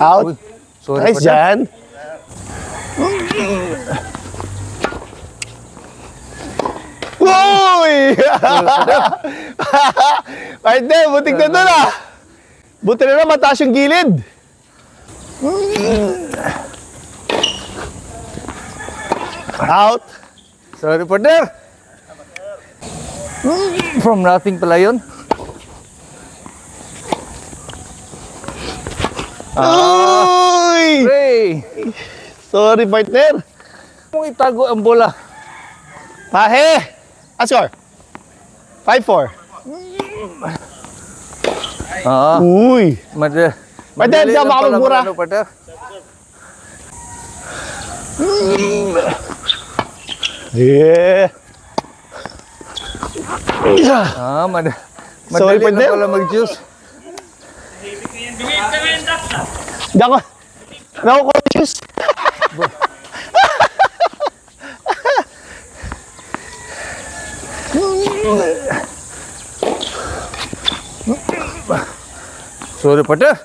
Out. Uy, sorry Nice, partner. Jan. Uy! Partner, butik na doon ah. Buti na lang mataas yung gilid. Out. Sorry partner. From nothing pala yun. Uy! Hey! Sorry, partner. Kung itago ang bola. Pahe! Score? 5-4. Uy! Madali. Partner, di ako makamagmura. Partner. Yeah. Madali. Sorry, Madali partner. lang pala mag-juice. Di ako. Naku-conscious. Sorry partner.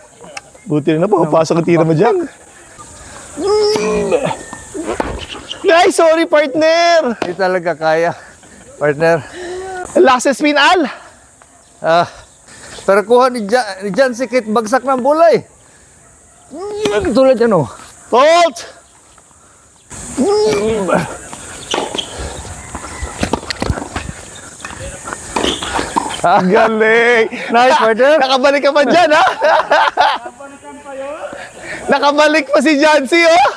Buti na papasok ang tira mo dyan. Nice, sorry, partner. Hindi talaga kaya. Partner. Last spin, Al. Pero kuha ni Jan sikit bagsak ng bola eh. Tulad yan oh. Bolt. Galing. Nice partner. Nakabalik ka pa dyan, ha? Nakabalik pa si Jancy, oh.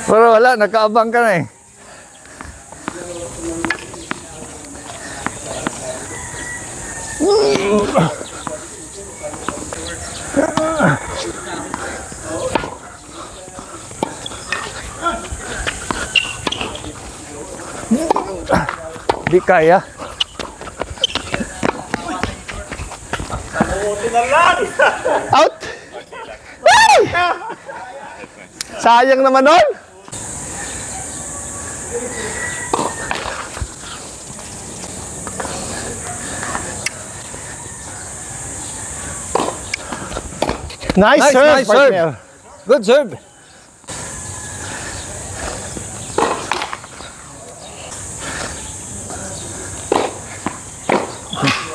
Pero wala, nakaabang ka na eh. Di kaya. Out. Ay! Sayang naman nun. Nice serve, nice partner. serve. Good serve.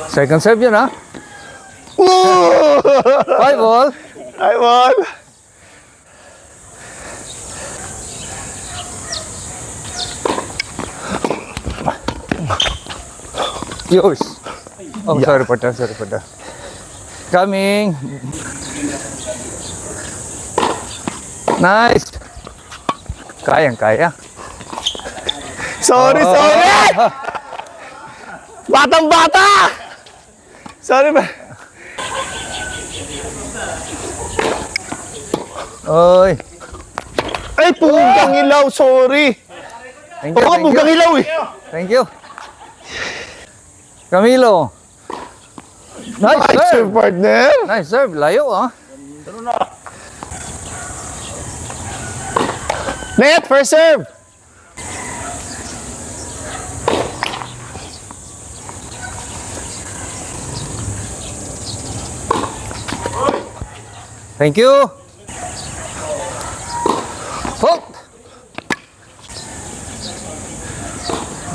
Second serve yun ha. Ooh! 5-all. I won. Yours. Oh, sorry partner, sorry partner. Coming. Nice. Kayang-kaya. Sorry, sorry! Batang-bata! Sorry ba? Oy. Ay, pugang ilaw, sorry. Thank you, Oo, thank pugang you. ilaw eh. Thank you. Camilo. Nice Nice serve. serve, partner. Nice serve. Layo ah. Net, first serve. Thank you. Hook.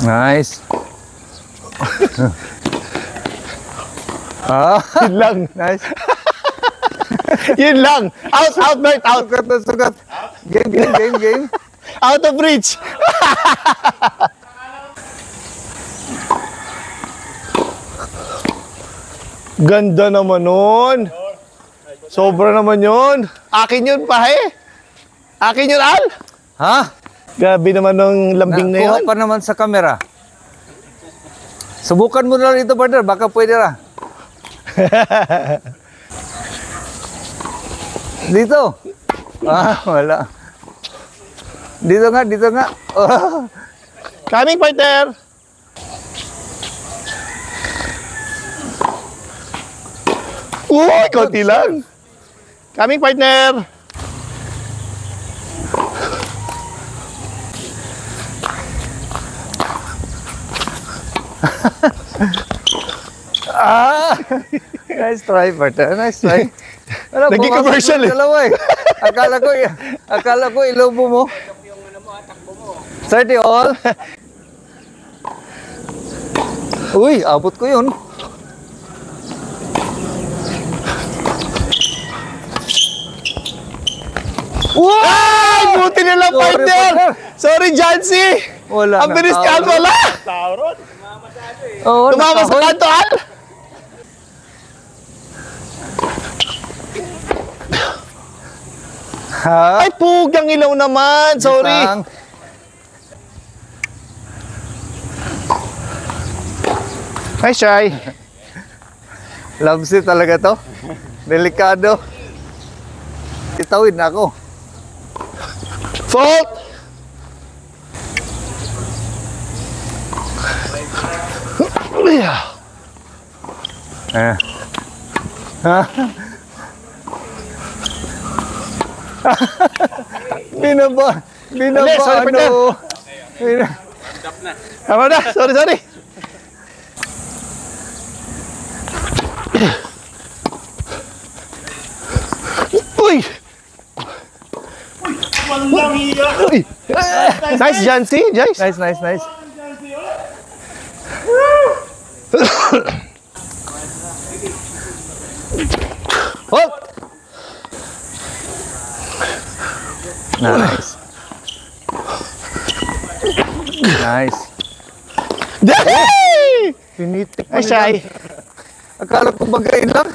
Nice. Yun lang. Nice. Yun lang. Out, out, Bert, out. Sugat na sugat. Game. Out of reach. Ganda naman nun. Sobra naman yun. Akin yun, pahe. Akin yun, Al. Ha? Grabe naman ng lambing na yun. Kuha pa naman sa camera. Subukan mo na rito, partner. Baka pwede ra. Dito. Wala. Dito nga. Oh. Coming, partner. Uy, konti lang. Coming, partner. Nice try, partner. Nice try. Ano, Naging pumasok commercial yung eh. dalawa eh. Akala ko ilobo mo. 30 all. Uy, abot ko yun. Ay, buti na lang, Sorry, partner! partner. Sorry, Jancy! Wala Ang bilis ka, nakahon. wala! Oo, Tumama sa nakahon. kanto, Al! Ha? Ay, pugang ilaw naman! Sorry! Bitang. Hi, Shy! Love seat talaga to. Delikado. Itawid na ako. Fault! Eh. Ha? Binaba. Hindi, sorry, partner. Tama na, sorry, sorry! Uy! Uy! Nice, Jancy! Nice! Nice, nice, nice. Hop! Nice. Nice. Hey! Pinitik Hi, Shy! Akala ko bagayin lang.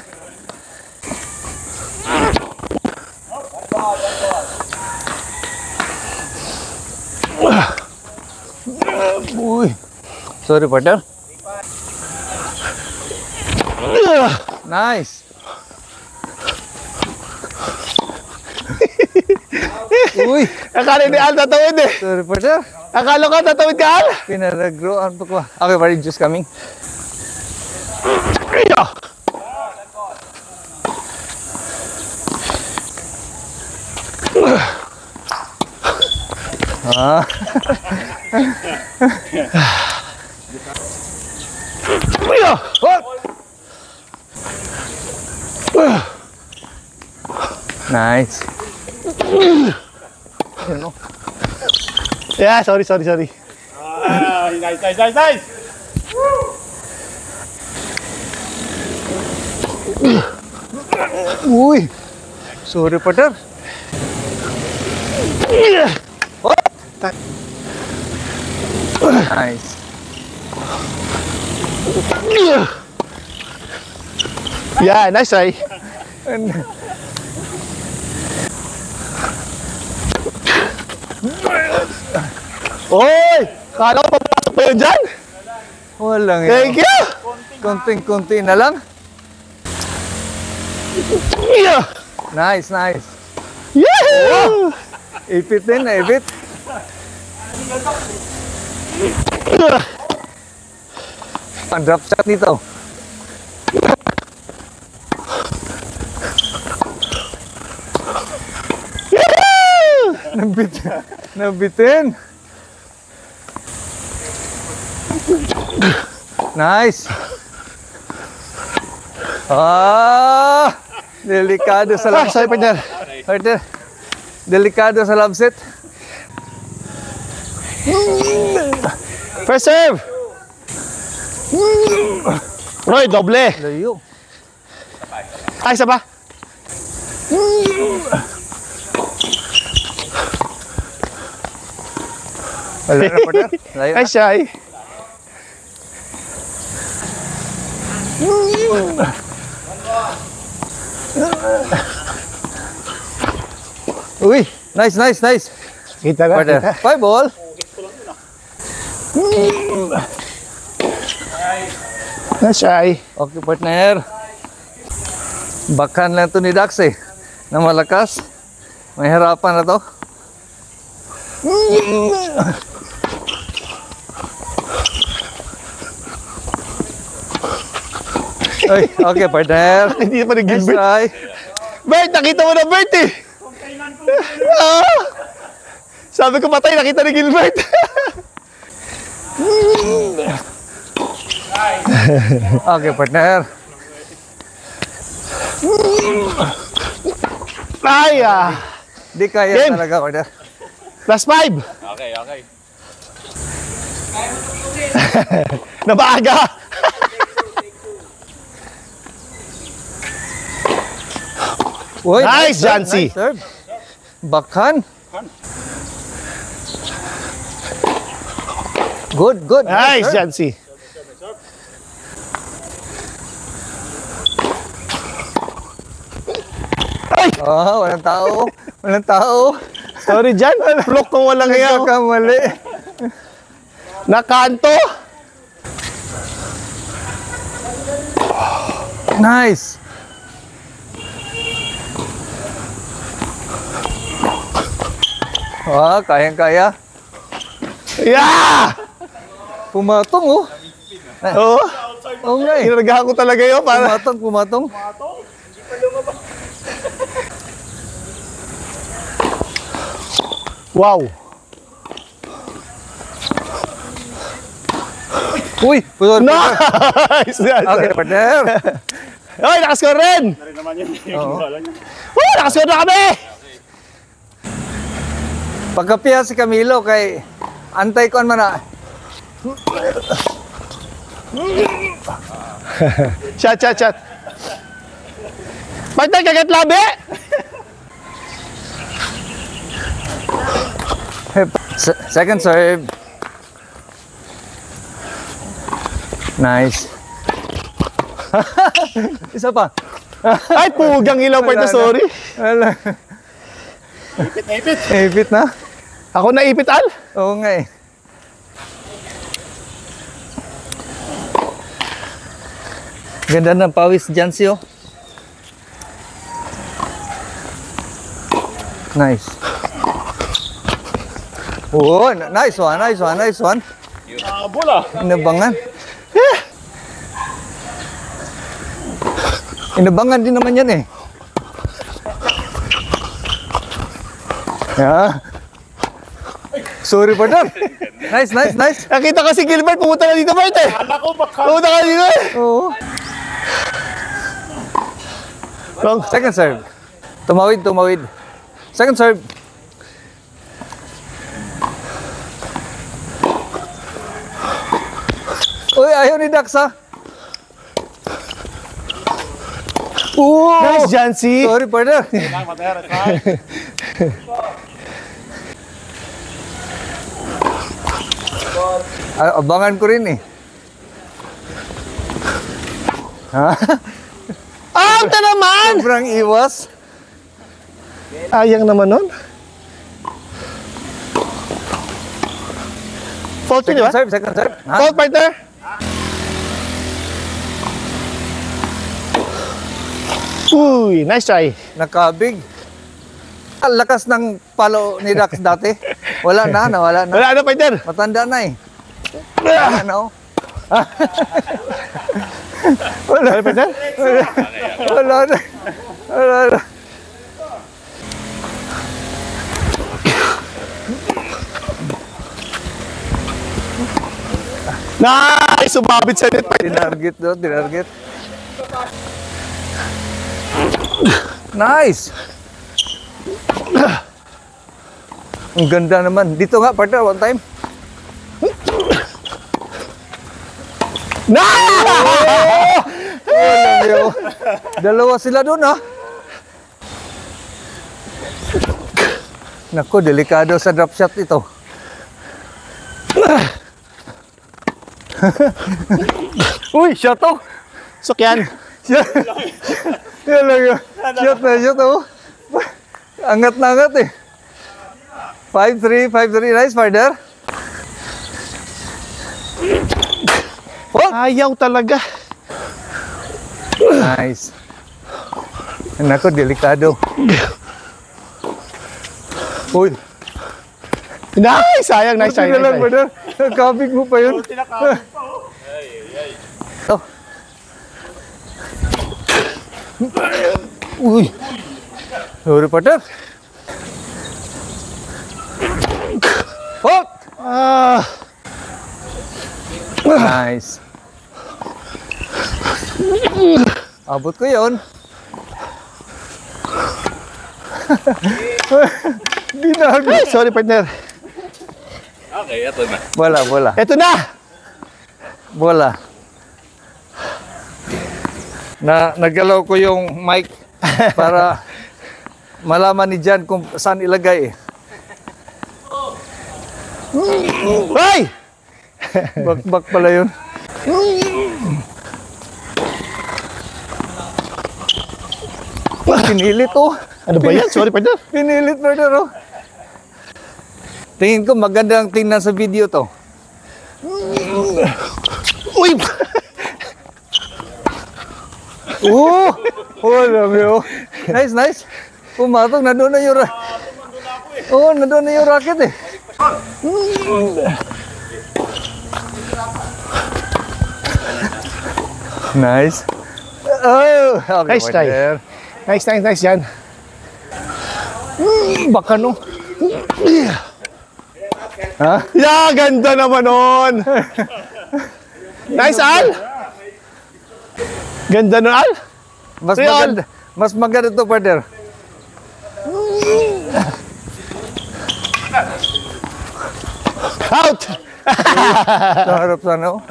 Uy. Sorry, partner. Nice. Uy. Akala ni Al tatawid eh! Sorry, partner. Akala ko tatawid ka, Al! Pinaragroan pa ko. Okay, buddy, just coming. Ah. Nice. Yeah, sorry, sorry, sorry. Nice, nice, nice, nice! Uy. Sorry, partner. Nice. Yeah, nice try. Oy! Kala ko papasok pa yun dyan? Walang Thank yun. you! Konting-konti na lang. Yeah! Nice, nice. Yeah! Ipit din, ipit. Ang drop shot dito. Nabit, nabitin. Nice. Ah, delikado sa Ah, love sorry, set. partner. Partner, delikado sa love set. First serve! Roy, doble. Layo. Ay, isa pa. Wala na, partner. Layo Ay, na. shy. Uy, nice, nice, nice. Kita na, Partner, kita. 5 ball. Na, shy. Okay, partner. Bakan lang to ni Dax eh. Na malakas. May harapan na to. Ay, okay, partner. Hindi pa rin Nice Gilbert. try. Bert, nakita mo na Bert eh. Ah! Sabi ko patay, nakita ni Gilbert. Okay, partner. Ay, Di kaya Game. talaga, partner. plus 5. Okay, okay. Nabaga. Uy, Nice, serve, Jancy. nice serve. Backhand. Good, good. Nice, serve. Jancy. Ay! Oh, walang tao. Walang tao. Sorry dyan. Flock kung walang iya. Nagkakamali. Nakanto. Nice. Ah, kayang-kaya. Yeah! Pumatong, oh. Oo. Oo nga eh. Ginagahan ko talaga yun para... Pumatong, pumatong. Wow. Uy, putor. Nice! Okay, partner. Oy, nakascore rin! Na rin naman yun. Oo. Wala niya. Woo! Nakascore na kami! Pagkapiya si Camilo kay antay ko man na. Shot, shot, shot. Partner, kagat labi! Second serve. Nice. Isa pa. Ay, pugang ilaw partner, Wala na. sorry. Wala. Ipit na ipit. Ipit na. Ako naipit, Al. Oo nga eh. Ganda ng pawis dyan siyo. Nice. Oh, nice one, nice one, nice one. Bola. Inabangan. Inabangan din naman yan eh. Yeah. Sorry, partner. Nice, nice, nice. Nakita ko si Gilbert, pumunta na dito, partner. Anak ko baka. Pumunta ka dito eh. Oo. Wrong. Second serve. Tumawid, tumawid. Second serve. Uy, ayaw ni Dax ha. Nice, Jancy. Sorry, partner. Lang, matera. Try. Abangan ko rin eh. Ha? Out na naman! Sobrang iwas. Ayang naman nun. Fault yun, di ba? Second serve. Ha? Fault, partner. Uy, nice try. Nakabig. Ang lakas ng palo ni Dax dati. Wala na, nawala na. Wala na, partner. Matanda na eh. Wala na oh. Wala Wala, partner. Wala na. Wala na. Nice! Sumabit sa net, partner. Tinarget doon, tinarget. Nice! Ang ganda naman. Dito nga, partner, one time. Nice! Alam niyo, dalawa sila doon, ha? Naku, delikado sa drop shot ito. Uy, shot to! Sukyan. Shot! Yan lang yun. Shot na, shot, oh. Angat na angat, eh. 5-3, 5-3. Nice, partner. Ayaw talaga. Nice. Naku, delikado. Uy. Nice! Sayang, nice try. Buti na lang, Nice try. partner. Nakabig mo pa yun. Tinakabit pa oh. Oh. Uy. Sorry, partner. Oh! Ah, Nice. Abot ko yun. Binago. Ay, sorry, partner. Okay, ito na. Bola. Eto na! Bola. Nagalaw ko yung mic para malaman ni Jan kung saan ilagay. Ay! Bakbak pala yun. Pinilit oh. Ano ba yan? Sorry, partner. Pinilit brother oh. Tingin ko magandang tingnan sa video to. Uy! Wala mo. Nice. Pumatong na doon na yung na doon na yung racket eh. Nice. Oh, okay, Nice try. partner. Nice yan. Baka no. Ha? Yeah, ganda naman nun. Nice, Al. Ganda nun, Al. Mas Real. maganda. Mas maganda to, partner. Out! Naharap sana oh.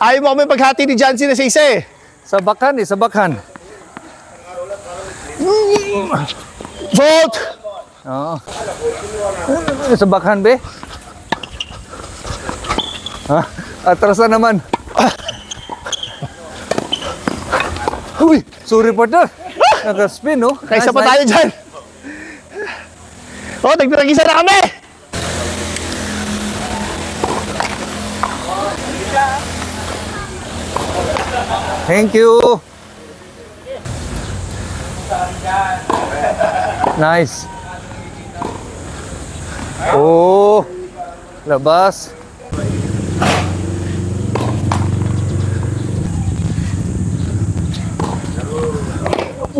Ayaw mo kami paghati ni Jancy na sa isa eh. Sa bakhan. Vote! Oo. Sa bakhan, be? Ha? Atrasan naman. Uy, sorry partner. Naka-spin, no? Kaisa pa tayo dyan. Oh, nagpiragisa na kami! Thank you. Nice. Oh, labas.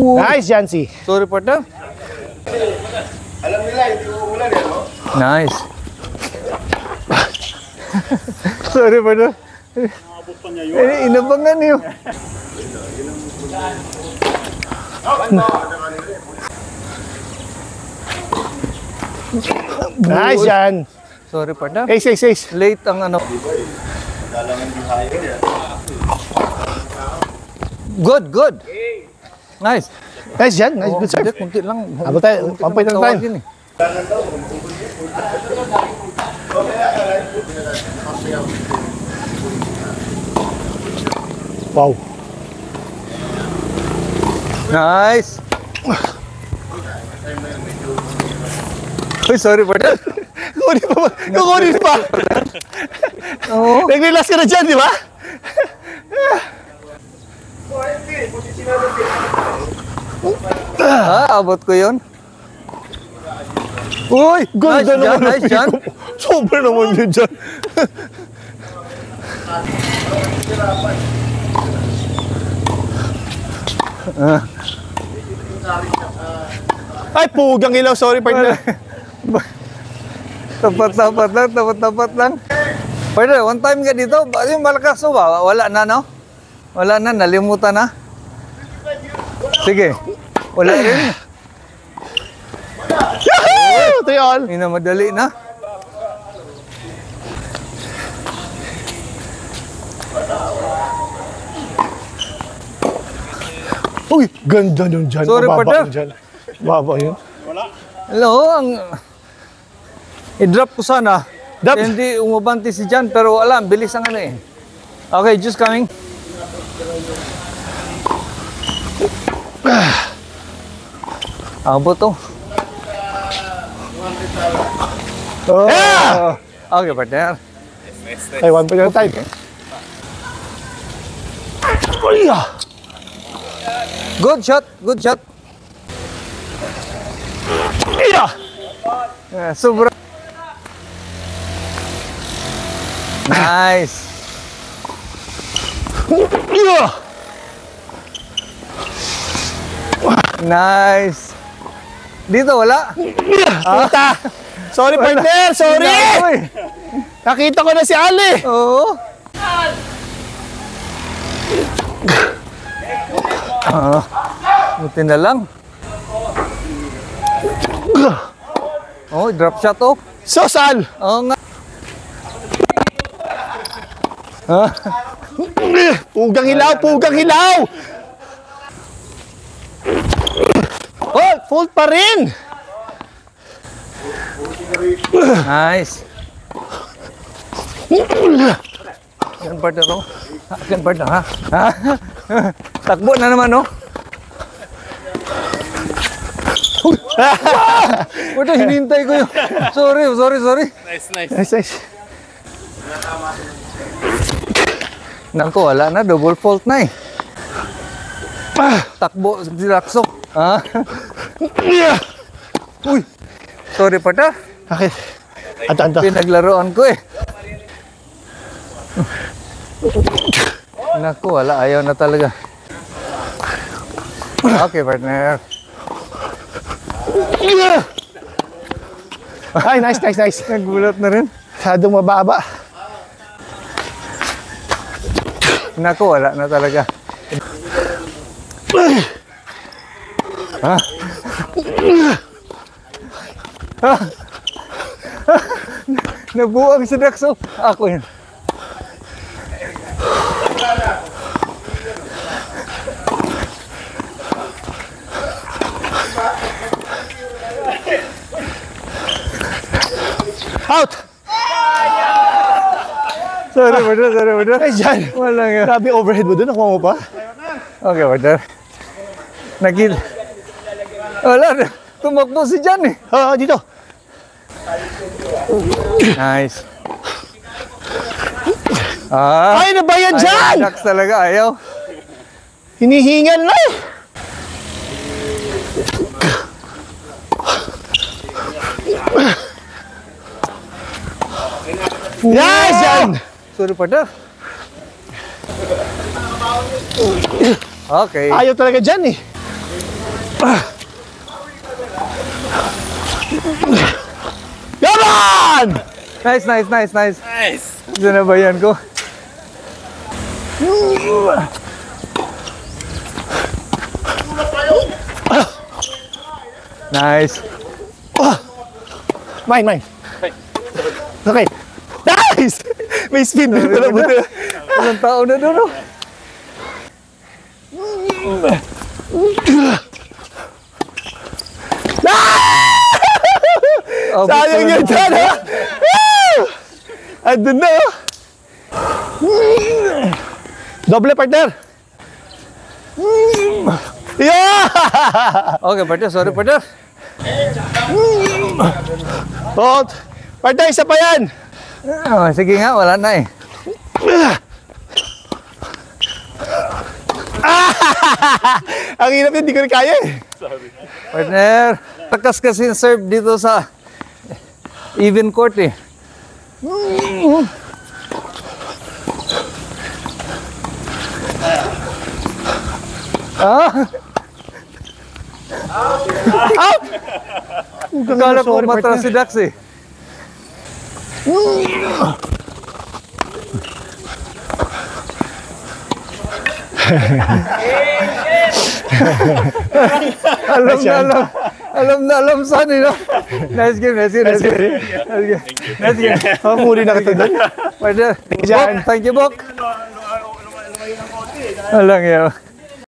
Nice, Jancy. Sorry, partner. Alam nila, hindi uulan yan, no? Nice. Sorry, partner. Nakabot pa niya yun. Inabangan niyo. Nice, Jan. Sorry, partner. Ace. Late ang ano. Good. Nice. Nice, Jan. Nice, good serve. Hindi, kunti lang. Abot tayo. One point at a time. Tawagin eh. Wow. Nice. Uy, sorry, partner. Kukunin pa. Oo. Nag-relax ka na dyan, di ba? Abot ko yun. Uy, Ganda naman. nice, Jan. Sobra naman yun dyan. Ay, pugang ilaw. Sorry, partner. Tapat lang. Partner, one time ka dito, yung malakas mo ba? Wala na, no? Wala na, nalimutan na. Sige. Wala rin. Yahoo! 3 all. Hindi na madali na. Uy, ganda nun dyan. Sorry, Mababa partner. yun dyan. Baba yun. Hello, i-drop ko sana. Drop. Hindi umabante si Jan, pero alam, bilis ang ano eh. Okay, just coming. Abot to. Oh. Yeah! Okay, partner. Ay, 1 point at a time. Uy, ah. Good shot. Iya! Sobra. Nice. Iya! Nice. Dito wala. Puta! Sorry, partner! Sorry! Uy. Nakita ko na si Ali! Oo. Buti na lang. Oh, drop shot oh. Sosal! Oo nga. Pugang hilaw! Pugang hilaw! Oh! Fault pa rin! Nice. Yan partner oh. Yan partner ha. Takbo na naman oh. Puta, hinintay ko yun. Sorry. Nice. Naku, wala na. Double fault na eh. Takbo, dilaksok. Uy. Sorry, partner. Okay. Anto. Pinaglaruan ko eh. Naku, wala. Ayaw na talaga. Okay, partner. Ay, nice. Nagulat na rin. Masyadong mababa. Naku, wala na talaga. Nabuang si Daxo. Ako yun. Out! Sorry, partner. Ay, dyan. Wala nga. Grabe overhead mo dun. Nakuha mo pa? Okay, partner. Wala na. Tumakbo si Jan eh. Oo, dito. Nice. Ay, na ba yan dyan? Dax talaga, ayaw. Hinihingal na eh. Yes, yan! Sorry, partner. Okay. Ayaw talaga dyan eh. Come on! Nice. Sinabayan ko. Nice. Mine. Okay. Nice! May speed din pala buti. Ilang tao na doon, oh. Sayang yun dyan, ha? Andun na, oh. Doble, partner. Yeah! Okay, partner. Sorry, partner. Oh, partner, isa pa yan. Oh, sige nga, wala na eh. Ang hirap yun, di ko rin kaya eh. Partner, takas kasi yung serve dito sa even court eh. Kala ko Sorry, matras partner. si Dax eh. Alam saan eh, no? Nice game. Oh, muli na kita doon. Partner, Dyan. Bok, thank you, Bok. Alang yun.